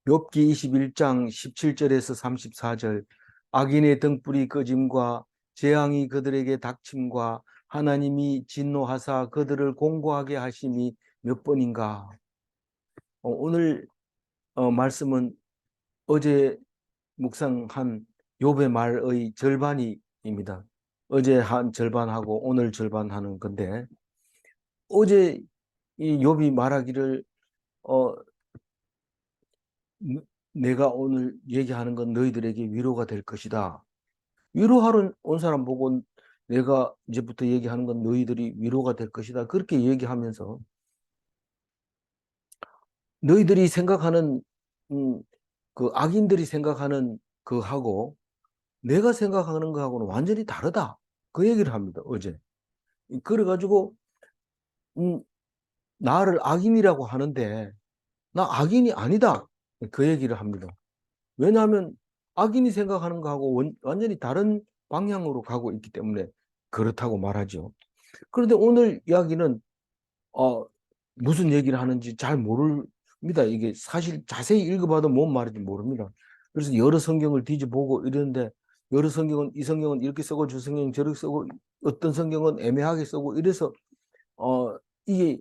욥기 21장 17절에서 34절. 악인의 등불이 꺼짐과 재앙이 그들에게 닥침과 하나님이 진노하사 그들을 공고하게 하심이 몇 번인가. 오늘 말씀은 어제 묵상한 욥의 말의 절반입니다. 어제 한 절반하고 오늘 절반 하는 건데, 어제 이 욥이 말하기를 어, 내가 오늘 얘기하는 건 너희들에게 위로가 될 것이다. 위로하러 온 사람 보고 내가 이제부터 얘기하는 건 너희들이 위로가 될 것이다. 그렇게 얘기하면서 너희들이 생각하는 음, 그 악인들이 생각하는 그하고 내가 생각하는 거하고는 완전히 다르다. 그 얘기를 합니다. 어제. 그래가지고 음, 나를 악인이라고 하는데 나 악인이 아니다. 그 얘기를 합니다. 왜냐하면 악인이 생각하는 거하고 완전히 다른 방향으로 가고 있기 때문에 그렇다고 말하죠. 그런데 오늘 이야기는 어, 무슨 얘기를 하는지 잘 모릅니다. 이게 사실 자세히 읽어봐도 뭔 말인지 모릅니다. 그래서 여러 성경을 뒤져보고 이러는데 여러 성경은 이 성경은 이렇게 쓰고 저 성경은 저렇게 쓰고 어떤 성경은 애매하게 쓰고 이래서 이게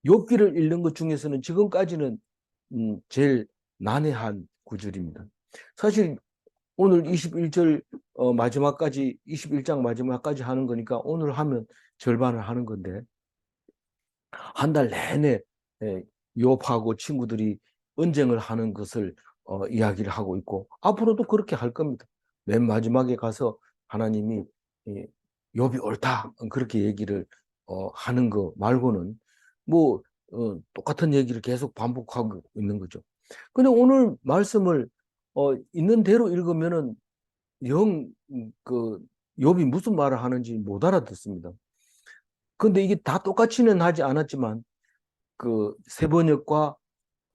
욥기를 읽는 것 중에서는 지금까지는 제일 난해한 구절입니다. 사실 오늘 21절 마지막까지 21장 마지막까지 하는 거니까 오늘 하면 절반을 하는 건데 한 달 내내 욥하고 친구들이 언쟁을 하는 것을 이야기를 하고 있고 앞으로도 그렇게 할 겁니다. 맨 마지막에 가서 하나님이 욥이 옳다 그렇게 얘기를 하는 거 말고는 뭐 똑같은 얘기를 계속 반복하고 있는 거죠. 근데 오늘 말씀을 있는 대로 읽으면은 그 욥이 무슨 말을 하는지 못 알아듣습니다. 근데 이게 다 똑같이는 하지 않았지만 그 세번역과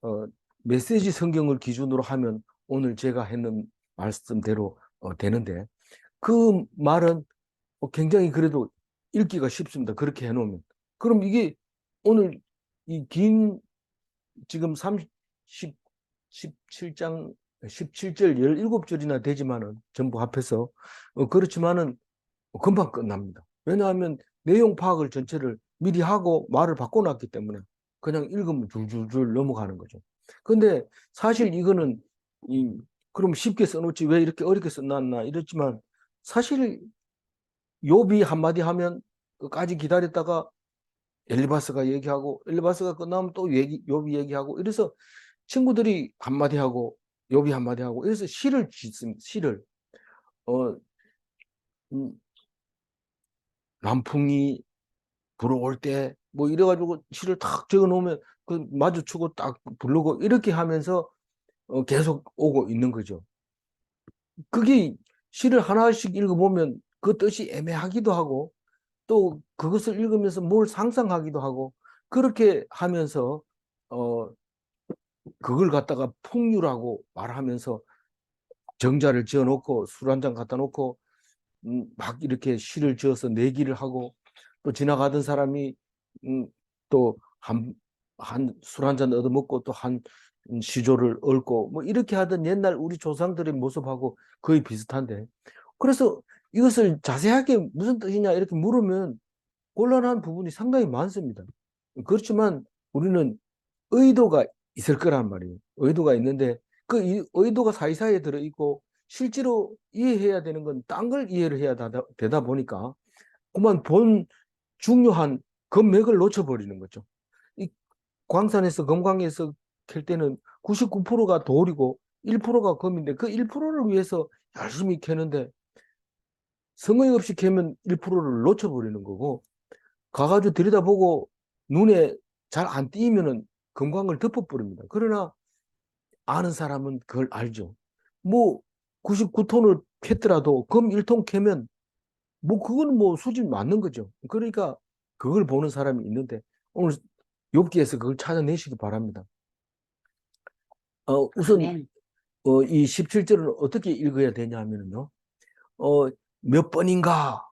어, 메시지 성경을 기준으로 하면 오늘 제가 했는 말씀대로 되는데 그 말은 굉장히 그래도 읽기가 쉽습니다. 그렇게 해놓으면. 그럼 이게 오늘 이 긴 지금 17장 17절 17절이나 되지만은 전부 합해서 그렇지만은 금방 끝납니다. 왜냐하면 내용 파악을 전체를 미리 하고 말을 바꿔놨기 때문에 그냥 읽으면 줄줄줄 넘어가는 거죠. 근데 사실 이거는 그럼 쉽게 써놓지 왜 이렇게 어렵게 써놨나 이랬지만 사실 욥이 한마디 하면 끝까지 기다렸다가 엘리바스가 얘기하고 엘리바스가 끝나면 또 욥이 얘기하고 이래서 친구들이 한마디 하고 욥이 한마디 하고 이래서 시를 짓습니다. 시를 어, 음, 남풍이 불어올 때 뭐 이래가지고 시를 탁 적어 놓으면 그 마주치고 딱 부르고 이렇게 하면서 계속 오고 있는 거죠. 그게 시를 하나씩 읽어보면 그 뜻이 애매하기도 하고 또 그것을 읽으면서 뭘 상상하기도 하고 그렇게 하면서 어 그걸 갖다가 풍류라고 말하면서 정자를 지어 놓고 술 한 잔 갖다 놓고 막 이렇게 시를 지어서 내기를 하고 또 지나가던 사람이 또 한 술 한 잔 얻어먹고 또 한 시조를 읊고 뭐 이렇게 하던 옛날 우리 조상들의 모습하고 거의 비슷한데 그래서 이것을 자세하게 무슨 뜻이냐 이렇게 물으면 곤란한 부분이 상당히 많습니다. 그렇지만 우리는 의도가 있을 거란 말이에요. 의도가 있는데 그 의도가 사이사이에 들어있고 실제로 이해해야 되는 건 딴 걸 이해를 해야 되다 보니까 그만 본 중요한 금맥을 놓쳐버리는 거죠. 이 광산에서 금광에서 캘 때는 99%가 돌이고 1%가 금인데 그 1%를 위해서 열심히 캐는데 성의 없이 캐면 1%를 놓쳐버리는 거고 가가지고 들여다보고 눈에 잘 안 띄면은 금광을 덮어버립니다. 그러나 아는 사람은 그걸 알죠. 뭐 99톤을 캤더라도 금 1톤 캐면 뭐 그거는 뭐 수준 맞는 거죠. 그러니까 그걸 보는 사람이 있는데 오늘 욥기에서 그걸 찾아내시기 바랍니다. 우선 이 17절을 어떻게 읽어야 되냐면요. 어, 몇 번인가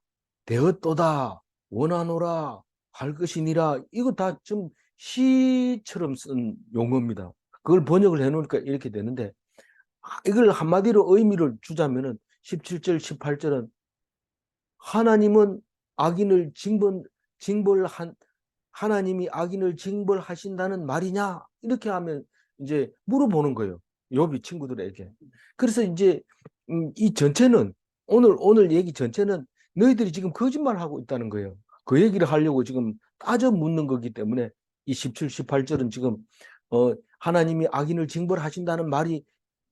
되었도다 원하노라 할 것이니라 이거 다 좀 시처럼 쓴 용어입니다. 그걸 번역을 해놓으니까 이렇게 되는데, 이걸 한마디로 의미를 주자면은 17절, 18절은 하나님은 악인을 징벌한 하나님이 악인을 징벌하신다는 말이냐? 이렇게 하면 이제 물어보는 거예요. 욥이 친구들에게. 그래서 이제 이 전체는 오늘 얘기 전체는 너희들이 지금 거짓말하고 있다는 거예요. 그 얘기를 하려고 지금 따져 묻는 거기 때문에 이 17, 18절은 지금 하나님이 악인을 징벌하신다는 말이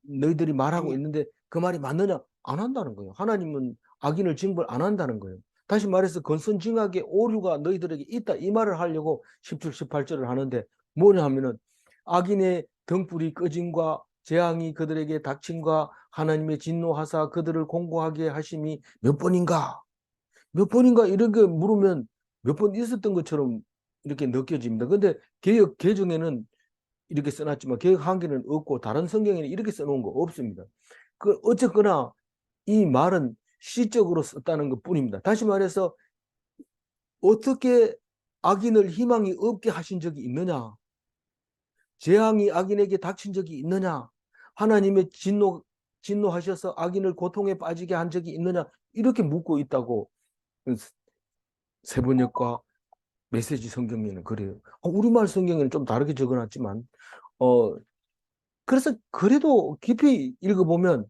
너희들이 말하고 있는데 그 말이 맞느냐? 안 한다는 거예요. 하나님은 악인을 징벌 안 한다는 거예요. 다시 말해서 건선징악의 오류가 너희들에게 있다 이 말을 하려고 17, 18절을 하는데 뭐냐 하면은 악인의 등불이 꺼짐과 재앙이 그들에게 닥침과 하나님의 진노하사 그들을 공고하게 하심이 몇 번인가? 몇 번인가 이렇게 물으면 몇 번 있었던 것처럼 이렇게 느껴집니다. 근데 개역 개정에는 이렇게 써놨지만 개역 한계는 없고 다른 성경에는 이렇게 써놓은 거 없습니다. 그 어쨌거나 이 말은 시적으로 썼다는 것 뿐입니다. 다시 말해서 어떻게 악인을 희망이 없게 하신 적이 있느냐? 재앙이 악인에게 닥친 적이 있느냐? 하나님의 진노하셔서 악인을 고통에 빠지게 한 적이 있느냐? 이렇게 묻고 있다고 세번역과 메시지 성경에는 그래요. 우리말 성경에는 좀 다르게 적어놨지만 그래서 그래도 깊이 읽어보면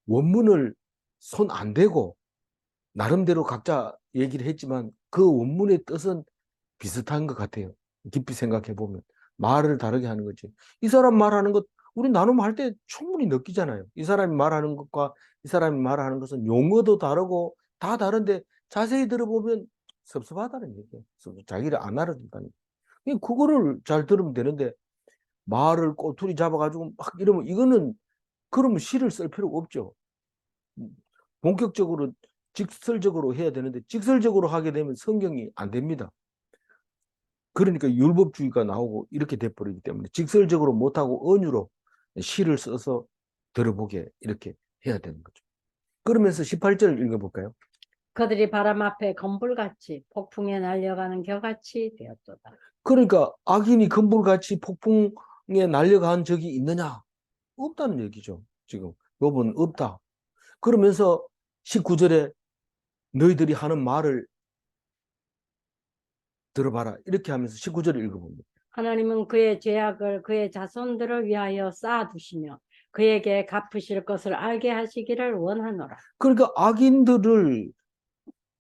원문을 손 안 대고 나름대로 각자 얘기를 했지만 그 원문의 뜻은 비슷한 것 같아요. 깊이 생각해 보면 말을 다르게 하는 거지. 이 사람 말하는 것 우리 나눔할 때 충분히 느끼잖아요. 이 사람이 말하는 것과 이 사람이 말하는 것은 용어도 다르고 다 다른데 자세히 들어보면 섭섭하다는 얘기예요. 자기를 안 알아준다는 얘기예요. 그거를 잘 들으면 되는데 말을 꼬투리 잡아가지고 막 이러면 이거는 그러면 시를 쓸 필요가 없죠. 본격적으로 직설적으로 해야 되는데 직설적으로 하게 되면 성경이 안 됩니다. 그러니까 율법주의가 나오고 이렇게 돼버리기 때문에 직설적으로 못하고 언유로 시를 써서 들어보게 이렇게 해야 되는 거죠. 그러면서 18절 읽어볼까요? 그들이 바람 앞에 건불같이 폭풍에 날려가는 겨같이 되었도다. 그러니까 악인이 건불같이 폭풍에 날려간 적이 있느냐? 없다는 얘기죠. 지금 욥은 없다. 그러면서 19절에 너희들이 하는 말을 들어봐라. 이렇게 하면서 19절을 읽어봅니다. 하나님은 그의 죄악을 그의 자손들을 위하여 쌓아두시며 그에게 갚으실 것을 알게 하시기를 원하노라. 그러니까 악인들을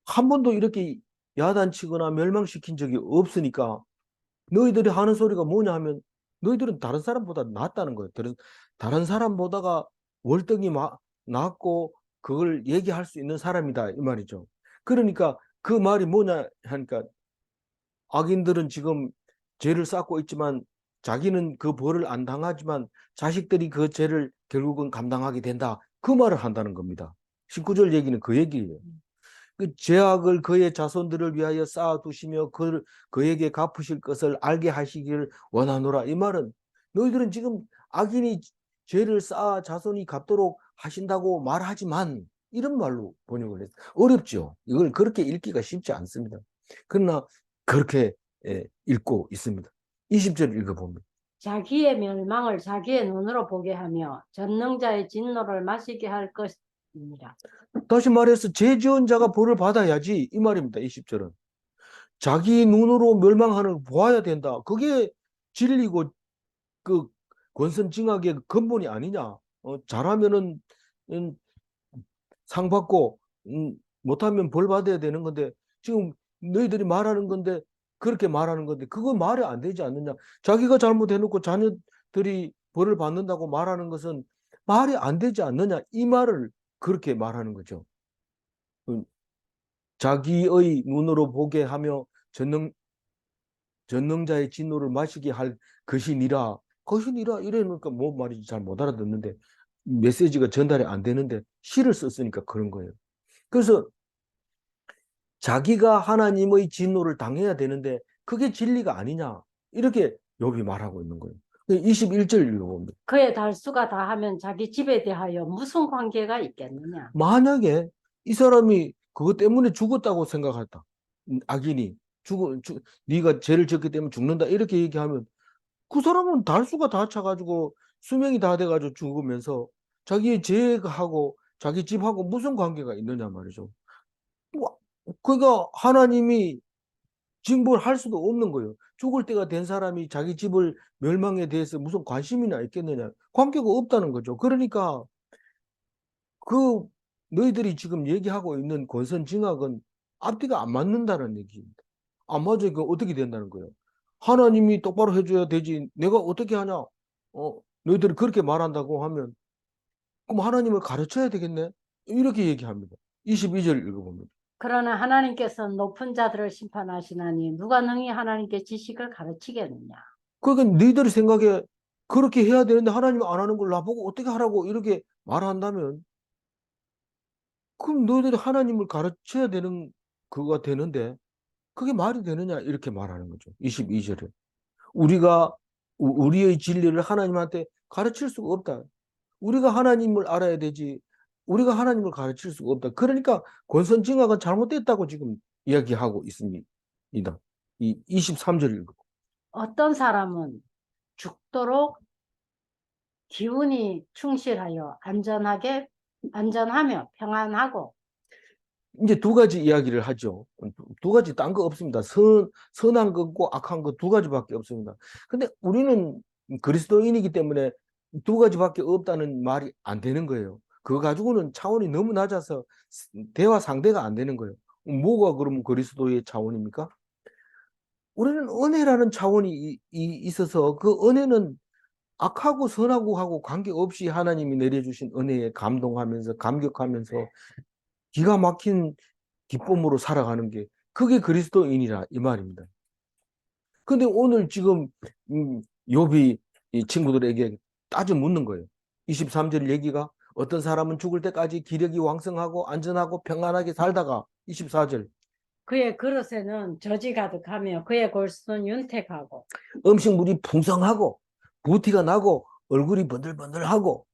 한 번도 이렇게 야단치거나 멸망시킨 적이 없으니까 너희들이 하는 소리가 뭐냐 하면 너희들은 다른 사람보다 낫다는 거예요. 다른 사람보다가 월등히 낫고 그걸 얘기할 수 있는 사람이다 이 말이죠. 그러니까 그 말이 뭐냐 하니까 악인들은 지금 죄를 쌓고 있지만 자기는 그 벌을 안 당하지만 자식들이 그 죄를 결국은 감당하게 된다. 그 말을 한다는 겁니다. 19절 얘기는 그 얘기예요. 그 죄악을 그의 자손들을 위하여 쌓아두시며 그에게 갚으실 것을 알게 하시기를 원하노라. 이 말은 너희들은 지금 악인이 죄를 쌓아 자손이 갚도록 하신다고 말하지만 이런 말로 번역을 했어요. 어렵죠. 이걸 그렇게 읽기가 쉽지 않습니다. 그러나 그렇게 읽고 있습니다. 20절 읽어봅니다. 자기의 멸망을 자기의 눈으로 보게 하며 전능자의 진노를 마시게 할 것입니다. 다시 말해서 죄 지은 자가 벌을 받아야지 이 말입니다. 20절은. 자기 눈으로 멸망하는 걸 보아야 된다. 그게 진리고 그 권선징악의 근본이 아니냐. 잘하면은 상 받고 못하면 벌 받아야 되는 건데 지금 너희들이 말하는 건데 그렇게 말하는 건데 그거 말이 안 되지 않느냐. 자기가 잘못해놓고 자녀들이 벌을 받는다고 말하는 것은 말이 안 되지 않느냐. 이 말을 그렇게 말하는 거죠. 자기의 눈으로 보게 하며 전능자의 진노를 마시게 할 것이니라. 것이니라 이러니까 뭐 말인지 잘 못 알아듣는데 메시지가 전달이 안 되는데 시를 썼으니까 그런 거예요. 그래서 자기가 하나님의 진노를 당해야 되는데 그게 진리가 아니냐. 이렇게 욥이 말하고 있는 거예요. 21절 읽어봅니다. 그의 달수가 다하면 자기 집에 대하여 무슨 관계가 있겠느냐. 만약에 이 사람이 그것 때문에 죽었다고 생각했다. 악인이 네가 죄를 지었기 때문에 죽는다 이렇게 얘기하면 그 사람은 달수가 다 차가지고 수명이 다 돼가지고 죽으면서 자기의 죄하고 자기 집하고 무슨 관계가 있느냐 말이죠. 뭐, 그러니까 하나님이 징벌할 수도 없는 거예요. 죽을 때가 된 사람이 자기 집을 멸망에 대해서 무슨 관심이나 있겠느냐. 관계가 없다는 거죠. 그러니까 그 너희들이 지금 얘기하고 있는 권선징악은 앞뒤가 안 맞는다는 얘기입니다. 안 맞으니까 그 어떻게 된다는 거예요. 하나님이 똑바로 해줘야 되지. 내가 어떻게 하냐? 너희들이 그렇게 말한다고 하면 그럼 하나님을 가르쳐야 되겠네? 이렇게 얘기합니다. 22절 읽어봅니다. 그러나 하나님께서 높은 자들을 심판하시나니 누가 능히 하나님께 지식을 가르치겠느냐. 그러니까 너희들이 생각에 그렇게 해야 되는데 하나님 안 하는 걸 나보고 어떻게 하라고 이렇게 말한다면 그럼 너희들이 하나님을 가르쳐야 되는 그거가 되는데 그게 말이 되느냐 이렇게 말하는 거죠. 22절에. 우리가 우리의 진리를 하나님한테 가르칠 수가 없다. 우리가 하나님을 알아야 되지. 우리가 하나님을 가르칠 수가 없다. 그러니까 권선징악은 잘못됐다고 지금 이야기하고 있습니다. 이 23절 읽고. 어떤 사람은 죽도록 기운이 충실하여 안전하며 평안하고 이제 두 가지 이야기를 하죠. 두 가지 딴 거 없습니다. 선한 거고 악한 거 두 가지밖에 없습니다. 근데 우리는 그리스도인이기 때문에 두 가지밖에 없다는 말이 안 되는 거예요. 그거 가지고는 차원이 너무 낮아서 대화 상대가 안 되는 거예요. 뭐가 그러면 그리스도의 차원입니까? 우리는 은혜라는 차원이 있어서 그 은혜는 악하고 선하고 하고 관계없이 하나님이 내려주신 은혜에 감동하면서 감격하면서 기가 막힌 기쁨으로 살아가는 게 그게 그리스도인이라 이 말입니다. 근데 오늘 지금 욥이 이 친구들에게 따져 묻는 거예요. 23절 얘기가 어떤 사람은 죽을 때까지 기력이 왕성하고 안전하고 평안하게 살다가 24절 그의 그릇에는 저지 가득하며 그의 골수는 윤택하고 음식물이 풍성하고 부티가 나고 얼굴이 번들번들하고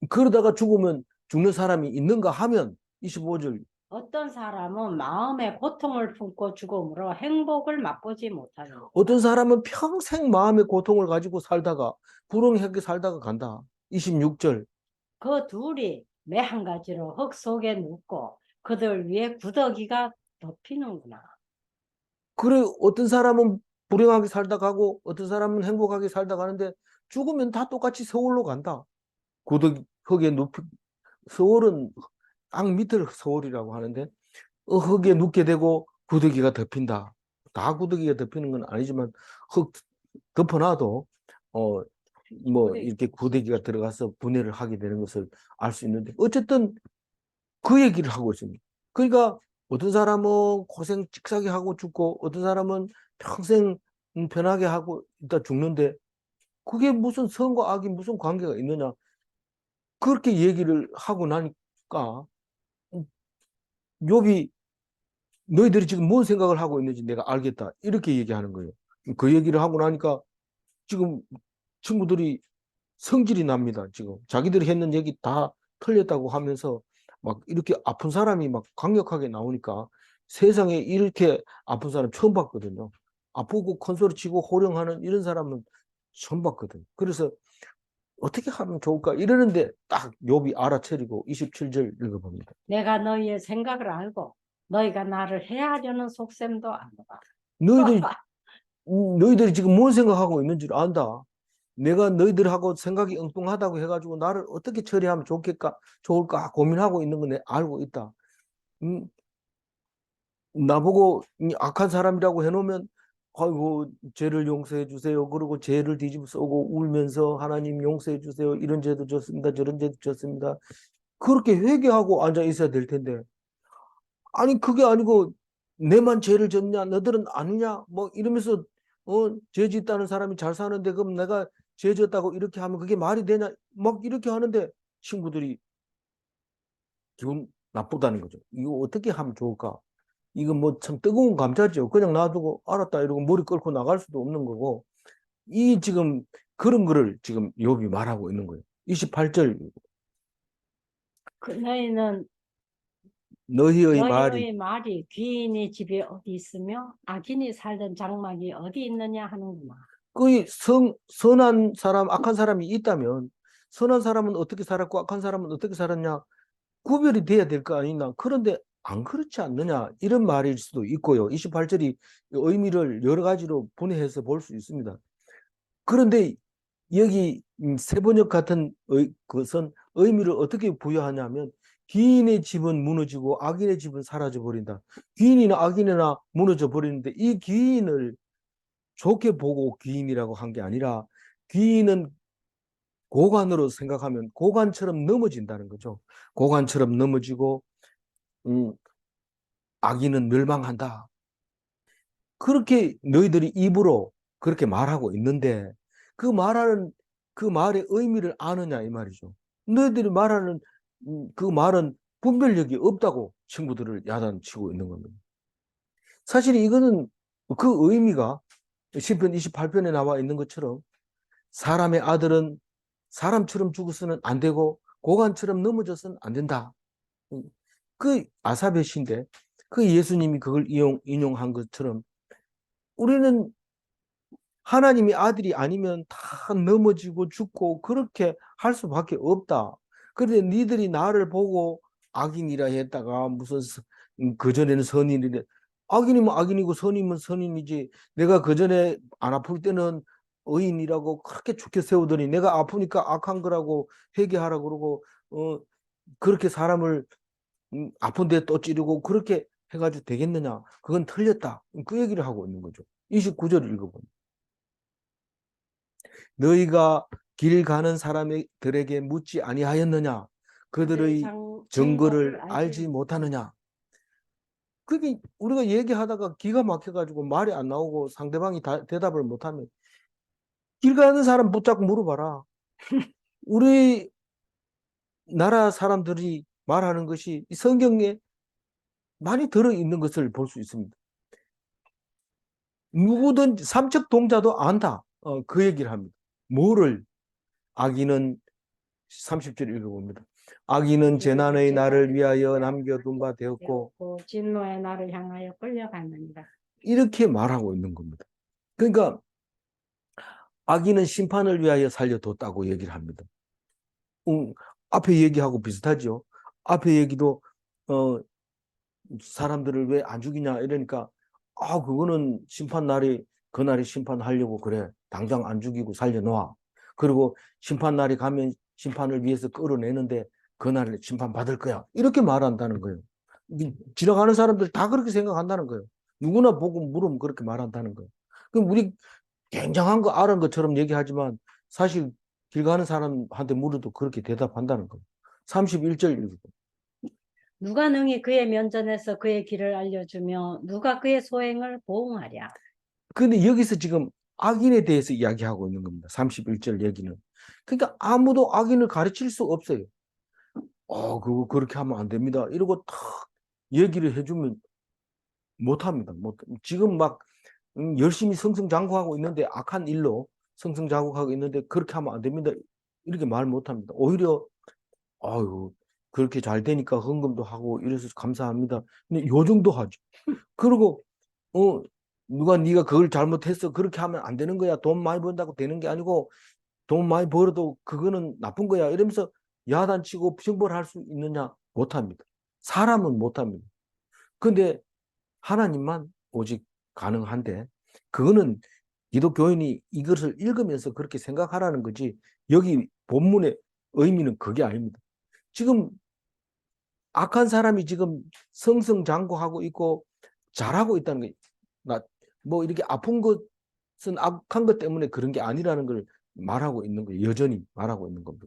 그러다가 죽으면 죽는 사람이 있는가 하면 25절 어떤 사람은 마음의 고통을 품고 죽음으로 행복을 맛보지 못하느니라. 어떤 사람은 평생 마음의 고통을 가지고 살다가 불행하게 살다가 간다. 26절. 그 둘이 매 한 가지로 흙 속에 눕고 그들 위에 구더기가 덮이는구나. 그래 어떤 사람은 불행하게 살다 가고 어떤 사람은 행복하게 살다 가는데 죽으면 다 똑같이 서울로 간다. 구덕 흙에 눕 서울은 땅 밑을 서울이라고 하는데 흙에 눕게 되고 구더기가 덮인다. 다 구더기가 덮이는 건 아니지만 흙 덮어놔도 뭐 이렇게 구더기가 들어가서 분해를 하게 되는 것을 알 수 있는데 어쨌든 그 얘기를 하고 있습니다. 그러니까 어떤 사람은 고생 찍사게 하고 죽고 어떤 사람은 평생 편하게 하고 있다 죽는데 그게 무슨 선과 악이 무슨 관계가 있느냐 그렇게 얘기를 하고 나니까 욥이 너희들이 지금 뭔 생각을 하고 있는지 내가 알겠다 이렇게 얘기하는 거예요. 그 얘기를 하고 나니까 지금 친구들이 성질이 납니다. 지금 자기들이 했는 얘기 다 틀렸다고 하면서 막 이렇게 아픈 사람이 막 강력하게 나오니까 세상에 이렇게 아픈 사람 처음 봤거든요. 아프고 큰 소리 치고 호령하는 이런 사람은 처음 봤거든. 그래서 어떻게 하면 좋을까 이러는데 딱 욥이 알아차리고 27절 읽어봅니다. 내가 너희의 생각을 알고 너희가 나를 해하려는 속셈도 아노라. 너희들이 너희들이 지금 뭔 생각하고 있는지 안다. 내가 너희들하고 생각이 엉뚱하다고 해가지고 나를 어떻게 처리하면 좋을까 고민하고 있는 거 내 알고 있다. 음, 나보고 악한 사람이라고 해놓으면 아이고 죄를 용서해 주세요. 그리고 죄를 뒤집어 쓰고 울면서 하나님 용서해 주세요. 이런 죄도 졌습니다. 저런 죄도 졌습니다. 그렇게 회개하고 앉아 있어야 될 텐데 아니 그게 아니고 내만 죄를 졌냐 너들은 아니냐 뭐 이러면서 죄 짓다는 사람이 잘 사는데 그럼 내가 죄 졌다고 이렇게 하면 그게 말이 되냐 막 이렇게 하는데 친구들이 기분 나쁘다는 거죠. 이거 어떻게 하면 좋을까? 이거 뭐 참 뜨거운 감자죠. 그냥 놔두고 알았다 이러고 머리 끌고 나갈 수도 없는 거고 이 지금 그런 거를 지금 욥이 말하고 있는 거예요. 28절 그 너희는 너희의 말이 너희의 말이 귀인의 집에 어디 있으며 악인이 살던 장막이 어디 있느냐 하는구나. 선한 사람, 악한 사람이 있다면 선한 사람은 어떻게 살았고 악한 사람은 어떻게 살았냐 구별이 돼야 될 거 아니냐. 그런데 안 그렇지 않느냐 이런 말일 수도 있고요. 28절이 의미를 여러 가지로 분해해서 볼 수 있습니다. 그런데 여기 세번역 같은 것은 의미를 어떻게 부여하냐면 귀인의 집은 무너지고 악인의 집은 사라져 버린다. 귀인이나 악인이나 무너져 버리는데 이 귀인을 좋게 보고 귀인이라고 한 게 아니라 귀인은 고관으로 생각하면 고관처럼 넘어진다는 거죠. 고관처럼 넘어지고 음, 악인은 멸망한다. 그렇게 너희들이 입으로 그렇게 말하고 있는데 그 말하는 그 말의 의미를 아느냐 이 말이죠. 너희들이 말하는 그 말은 분별력이 없다고 친구들을 야단치고 있는 겁니다. 사실 이거는 그 의미가 시편 28편에 나와 있는 것처럼 사람의 아들은 사람처럼 죽어서는 안 되고 고관처럼 넘어져서는 안 된다. 그 아사베 시인데 그 예수님이 그걸 인용한 것처럼 우리는 하나님이 아들이 아니면 다 넘어지고 죽고 그렇게 할 수밖에 없다. 그런데 니들이 나를 보고 악인이라 했다가 무슨 그전에는 선인이래. 악인이면 악인이고 선이면 선인이지. 내가 그전에 안 아플 때는 의인이라고 그렇게 좋게 세우더니 내가 아프니까 악한 거라고 회개하라 그러고 그렇게 사람을 아픈데 또 찌르고 그렇게 해가지고 되겠느냐. 그건 틀렸다. 그 얘기를 하고 있는 거죠. 29절을 읽어보면. 너희가 길 가는 사람들에게 묻지 아니하였느냐? 그들의 증거를 알지 못하느냐? 그게 우리가 얘기하다가 기가 막혀가지고 말이 안 나오고 상대방이 대답을 못하면 길 가는 사람 붙잡고 물어봐라. 우리 나라 사람들이 말하는 것이 성경에 많이 들어있는 것을 볼 수 있습니다. 누구든 삼척 동자도 안다. 그 얘기를 합니다. 뭐를 악인은 30절 읽어봅니다. 악인은 재난의 날을 위하여 남겨둔 바 되었고 진노의 날을 향하여 끌려가느니라. 이렇게 말하고 있는 겁니다. 그러니까 악인은 심판을 위하여 살려뒀다고 얘기를 합니다. 앞에 얘기하고 비슷하죠. 앞에 얘기도 사람들을 왜 안 죽이냐 이러니까 그거는 심판 날이 그날이 심판하려고 그래. 당장 안 죽이고 살려놔. 그리고 심판 날이 가면 심판을 위해서 끌어내는데 그날에 심판 받을 거야. 이렇게 말한다는 거예요. 지나가는 사람들 다 그렇게 생각한다는 거예요. 누구나 보고 물으면 그렇게 말한다는 거예요. 그럼 우리 굉장한 거 아는 것처럼 얘기하지만 사실 길 가는 사람한테 물어도 그렇게 대답한다는 거예요. 31절 읽고. 누가 능히 그의 면전에서 그의 길을 알려주며 누가 그의 소행을 보응하랴. 근데 여기서 지금 악인에 대해서 이야기하고 있는 겁니다. 31절 얘기는. 그러니까 아무도 악인을 가르칠 수 없어요. 그거 그렇게 하면 안 됩니다. 이러고 탁 얘기를 해주면 못합니다. 지금 막 열심히 승승장구하고 있는데 악한 일로 승승장구하고 있는데 그렇게 하면 안 됩니다. 이렇게 말 못합니다. 오히려 아유 그렇게 잘 되니까 헌금도 하고 이래서 감사합니다. 근데 요 정도 하죠. 그리고 누가 네가 그걸 잘못했어 그렇게 하면 안 되는 거야. 돈 많이 번다고 되는 게 아니고 돈 많이 벌어도 그거는 나쁜 거야. 이러면서 야단치고 형벌할 수 있느냐? 못합니다. 사람은 못합니다. 근데 하나님만 오직 가능한데 그거는 기독교인이 이것을 읽으면서 그렇게 생각하라는 거지 여기 본문의 의미는 그게 아닙니다. 지금 악한 사람이 지금 승승장구하고 있고 잘하고 있다는 게 뭐 이렇게 아픈 것은 악한 것 때문에 그런 게 아니라는 걸 말하고 있는 거예요. 여전히 말하고 있는 겁니다.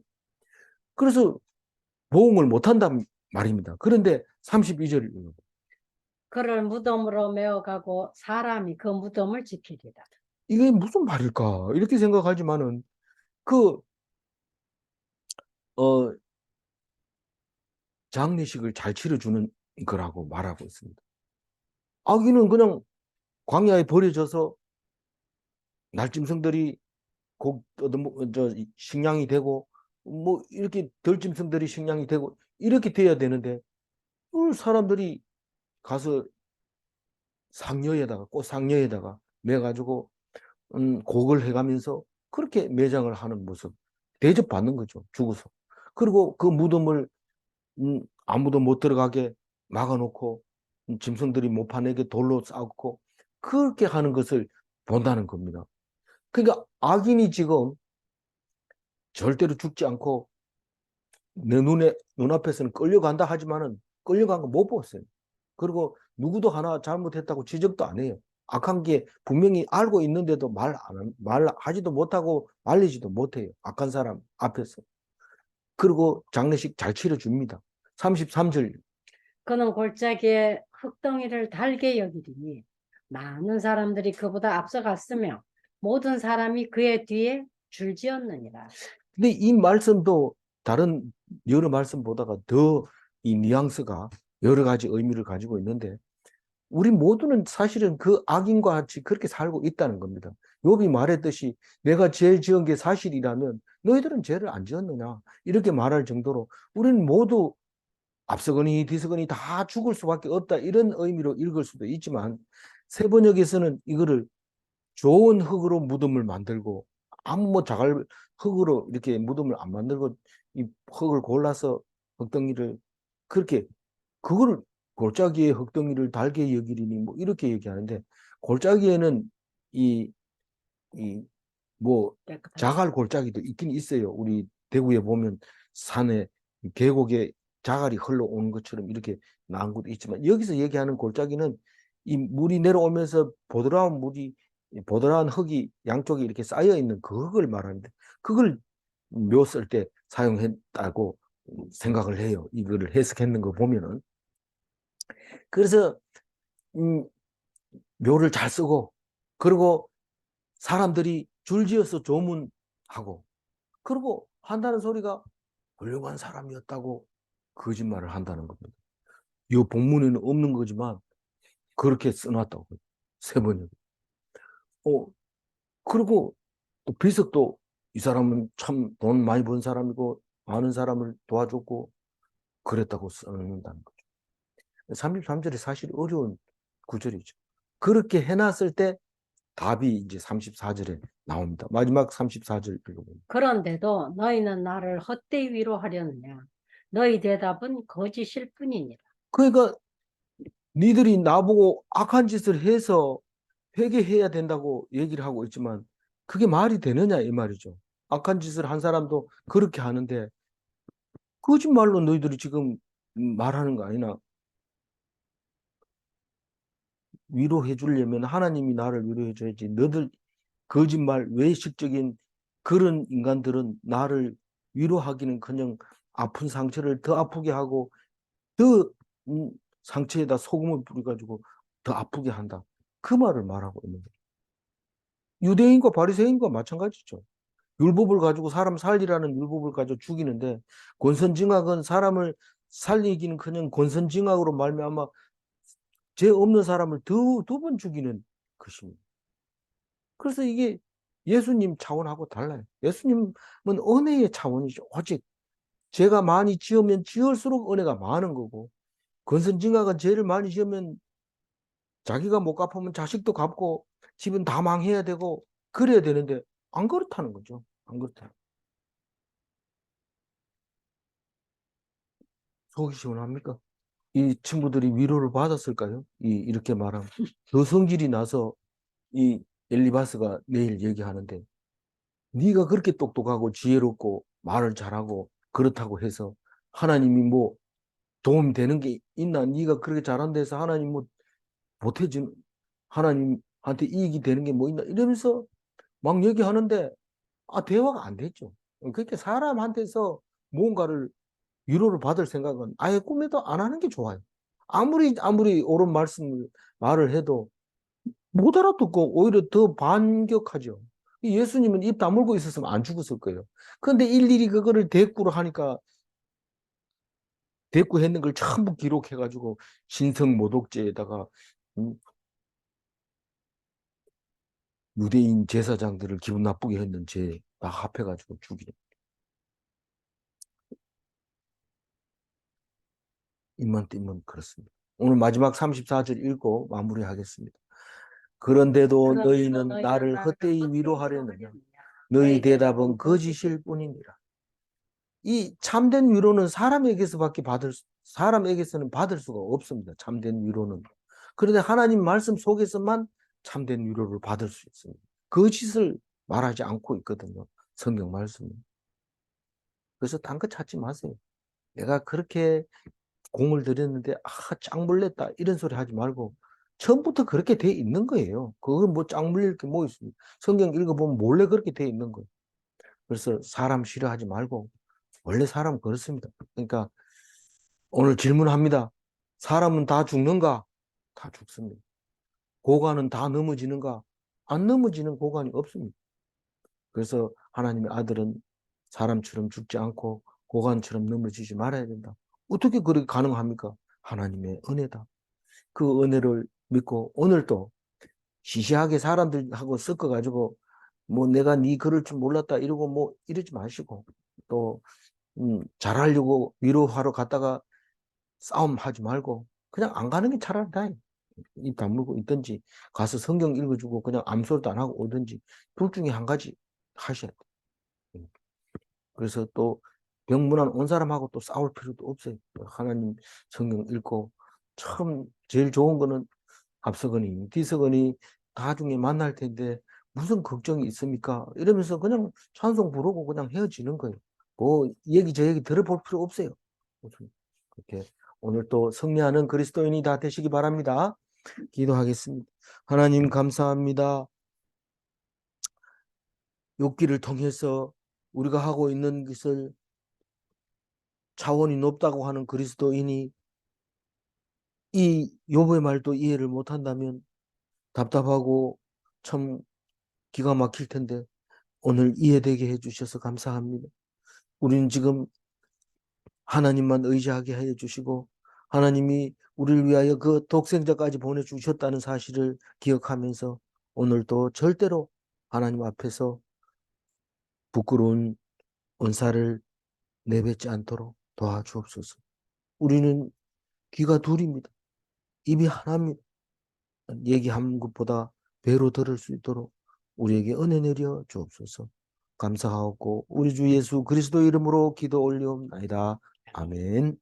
그래서 보응을 못한단 말입니다. 그런데 32절 그를 무덤으로 메어가고 사람이 그 무덤을 지키리라. 이게 무슨 말일까? 이렇게 생각하지만은 그 장례식을 잘 치러주는 거라고 말하고 있습니다. 아기는 그냥 광야에 버려져서 날짐승들이 식량이 되고 뭐 이렇게 들짐승들이 식량이 되고 이렇게 돼야 되는데 사람들이 가서 꽃상녀에다가 매가지고 곡을 해가면서 그렇게 매장을 하는 모습, 대접받는 거죠, 죽어서. 그리고 그 무덤을 아무도 못 들어가게 막아놓고 짐승들이 못 파내게 돌로 쌓고 그렇게 하는 것을 본다는 겁니다. 그러니까 악인이 지금 절대로 죽지 않고 내 눈앞에서는 끌려간다 하지만은 끌려간 거 못 봤어요. 그리고 누구도 하나 잘못했다고 지적도 안 해요. 악한 게 분명히 알고 있는데도 말하지도 못하고 말리지도 못해요. 악한 사람 앞에서. 그리고 장례식 잘 치러줍니다. 33절. 그는 골짜기에 흙덩이를 달게 여기리니 많은 사람들이 그보다 앞서갔으며 모든 사람이 그의 뒤에 줄지었느니라. 근데 이 말씀도 다른 여러 말씀 보다가 더 이 뉘앙스가 여러 가지 의미를 가지고 있는데 우리 모두는 사실은 그 악인과 같이 그렇게 살고 있다는 겁니다. 욥이 말했듯이 내가 죄 지은 게 사실이라면 너희들은 죄를 안 지었느냐 이렇게 말할 정도로 우리는 모두 앞서거니 뒤서거니 다 죽을 수밖에 없다 이런 의미로 읽을 수도 있지만 세번역에서는 이거를 좋은 흙으로 무덤을 만들고 아무 뭐 자갈 흙으로 이렇게 무덤을 안 만들고 이 흙을 골라서 흙덩이를 그렇게 그거를 골짜기에 흙덩이를 달게 여기리니 뭐 이렇게 얘기하는데 골짜기에는 이 뭐 깨끗하지. 자갈 골짜기도 있긴 있어요. 우리 대구에 보면 산에 계곡에 자갈이 흘러오는 것처럼 이렇게 나온 것도 있지만 여기서 얘기하는 골짜기는 이 물이 내려오면서 보드라운 물이 보드라운 흙이 양쪽에 이렇게 쌓여 있는 그 흙을 말하는데 그걸 묘쓸 때 사용했다고 생각을 해요. 이거를 해석했는 거 보면은 그래서 음, 묘를 잘 쓰고 그리고 사람들이 줄지어서 조문하고 그리고 한다는 소리가 훌륭한 사람이었다고 거짓말을 한다는 겁니다. 이 본문에는 없는 거지만 그렇게 써놨다고. 세 번이고. 그리고 또 비석도 이 사람은 참 돈 많이 번 사람이고 많은 사람을 도와줬고 그랬다고 써놓는다는 거죠. 33절이 사실 어려운 구절이죠. 그렇게 해놨을 때 답이 이제 34절에 나옵니다. 마지막 34절 읽어보면. 그런데도 너희는 나를 헛되이 위로하려느냐? 너희 대답은 거짓일 뿐이니라. 그러니까 니들이 나보고 악한 짓을 해서 회개해야 된다고 얘기를 하고 있지만 그게 말이 되느냐 이 말이죠. 악한 짓을 한 사람도 그렇게 하는데 거짓말로 너희들이 지금 말하는 거 아니나 위로해 주려면 하나님이 나를 위로해 줘야지. 너들 거짓말 외식적인 그런 인간들은 나를 위로하기는커녕 아픈 상처를 더 아프게 하고 더 상처에다 소금을 뿌려가지고 더 아프게 한다. 그 말을 말하고 있는 거예요. 유대인과 바리새인과 마찬가지죠. 율법을 가지고 사람 살리라는 율법을 가지고 죽이는데 권선징악은 사람을 살리기는커녕 권선징악으로 말미암아 죄 없는 사람을 두 번 죽이는 것입니다. 그래서 이게 예수님 차원하고 달라요. 예수님은 은혜의 차원이죠. 오직 죄가 많이 지으면 지을수록 은혜가 많은 거고 권선징악은 죄를 많이 지으면 자기가 못 갚으면 자식도 갚고 집은 다 망해야 되고 그래야 되는데 안 그렇다는 거죠. 안 그렇다. 속이 시원합니까? 이 친구들이 위로를 받았을까요? 이렇게 말하면 더 성질이 나서 이 엘리바스가 내일 얘기하는데 네가 그렇게 똑똑하고 지혜롭고 말을 잘하고 그렇다고 해서 하나님이 뭐 도움이 되는 게 있나? 네가 그렇게 잘한다 해서 하나님 뭐 보태준 하나님한테 이익이 되는 게 뭐 있나? 이러면서 막 얘기하는데 대화가 안 됐죠. 그렇게 사람한테서 무언가를 위로를 받을 생각은 아예 꿈에도 안 하는 게 좋아요. 아무리 옳은 말을 해도 못 알아듣고 오히려 더 반격하죠. 예수님은 입 다물고 있었으면 안 죽었을 거예요. 그런데 일일이 그거를 대꾸를 하니까 대꾸했는 걸 전부 기록해가지고 신성모독죄에다가 음, 유대인 제사장들을 기분 나쁘게 했는 죄 다 합해가지고 죽이죠. 입만 띄면 그렇습니다. 오늘 마지막 34절 읽고 마무리하겠습니다. 그런데도 그런데도 너희는 너희는 나를 나를 헛되이 헛되이 위로하려느냐. 위로하려느냐. 너희 대답은 거짓일 뿐이니라. 이 참된 위로는 사람에게서는 받을 수가 없습니다. 참된 위로는. 그런데 하나님 말씀 속에서만 참된 위로를 받을 수 있습니다. 거짓을 말하지 않고 있거든요. 성경 말씀은. 그래서 딴 거 찾지 마세요. 내가 그렇게 공을 들였는데 짱 물렸다 이런 소리 하지 말고 처음부터 그렇게 돼 있는 거예요. 그건 뭐 짱 물릴 게 뭐 있습니까? 성경 읽어보면 몰래 그렇게 돼 있는 거예요. 그래서 사람 싫어하지 말고 원래 사람 그렇습니다. 그러니까 오늘 질문합니다. 사람은 다 죽는가? 다 죽습니다. 고관은 다 넘어지는가? 안 넘어지는 고관이 없습니다. 그래서 하나님의 아들은 사람처럼 죽지 않고 고관처럼 넘어지지 말아야 된다. 어떻게 그렇게 가능합니까? 하나님의 은혜다. 그 은혜를 믿고 오늘도 시시하게 사람들하고 섞어가지고 뭐 내가 네 그럴 줄 몰랐다 이러고 뭐 이러지 마시고 또 잘하려고 위로하러 갔다가 싸움하지 말고 그냥 안 가는 게 차라리 다행. 입 다물고 있든지 가서 성경 읽어주고 그냥 아무 소리도 안 하고 오든지 둘 중에 한 가지 하셔야 돼요. 그래서 또 병문안 온 사람하고 또 싸울 필요도 없어요. 하나님 성경 읽고 처음 제일 좋은 거는 앞서거니 뒤서거니 나중에 만날 텐데 무슨 걱정이 있습니까? 이러면서 그냥 찬송 부르고 그냥 헤어지는 거예요. 뭐 얘기 저 얘기 들어볼 필요 없어요. 그렇게 오늘 또 승리하는 그리스도인이 다 되시기 바랍니다. 기도하겠습니다. 하나님 감사합니다. 욥기를 통해서 우리가 하고 있는 것을 차원이 높다고 하는 그리스도인이 이 욥의 말도 이해를 못한다면 답답하고 참 기가 막힐 텐데 오늘 이해되게 해주셔서 감사합니다. 우리는 지금 하나님만 의지하게 해주시고 하나님이 우리를 위하여 그 독생자까지 보내주셨다는 사실을 기억하면서 오늘도 절대로 하나님 앞에서 부끄러운 은사를 내뱉지 않도록 도와주옵소서. 우리는 귀가 둘입니다. 입이 하나입니다. 얘기한 것보다 배로 들을 수 있도록 우리에게 은혜 내려 주옵소서. 감사하고 우리 주 예수 그리스도 이름으로 기도 올리옵나이다. 아멘.